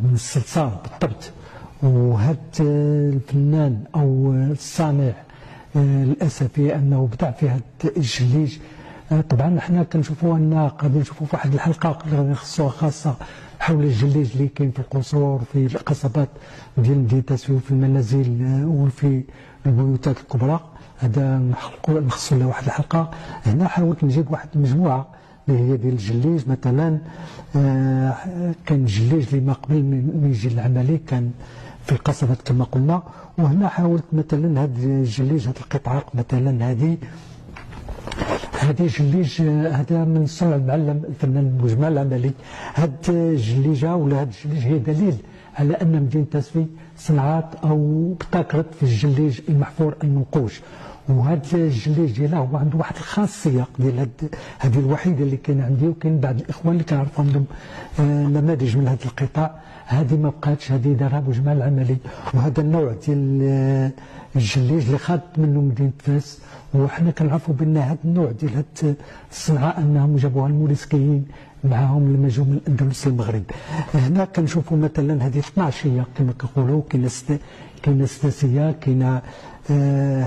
من الصلصال بالضبط. وهذا الفنان او الصانع الاسفي انه بدع في هذا الجليج. طبعا حنا كنشوفوا ان غادي نشوفوا في واحد الحلقه اللي غادي نخصوها خاصه حول الجليج اللي كاين في القصور في القصبات ديال مدينه تسويف في المنازل وفي البيوتات الكبرى. هذا نخصوا له واحد الحلقه. هنا حاولت نجيب واحد المجموعه اللي هي ديال الجليج. مثلا كان الجليج اللي ما قبل من يجي العملي كان في القصبات كما قلنا. وهنا حاولت مثلا هذا الجليج هذه القطعه مثلا هذه جليج هذا من صنع المعلم الفنان المجمع العملي. هذه الجليجه ولا هذا الجليج هي دليل على ان مدينه تسوي صنعت او ابتكرت في الجليج المحفور المنقوش. وهذا الجليج ديالها هو عنده واحد الخاصيه ديال هذه الوحيده اللي كاين عندي، وكاين بعض الاخوان اللي كنعرف عندهم نماذج من هذا القطاع. هذه ما بقاتش، هذه دارها مجمع العملي. وهذا النوع ديال الجليج اللي خاضت منه مدينه فاس. وحنا كنعرفوا بان هذا النوع ديال هذه الصنعه انهم جابوها الموريسكيين معاهم لما جاوا من الاندلس للمغرب. هنا كنشوفوا مثلا هذه 12 كما كنقولوا، كاينه سداسيه، كاينه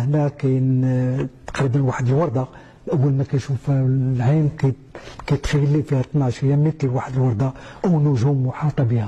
هنا كاين تقريبا واحد الورده اول ما كيشوف العين كيتخيل لي فيها 12 مثل واحد الورده او نجوم محاطه بها.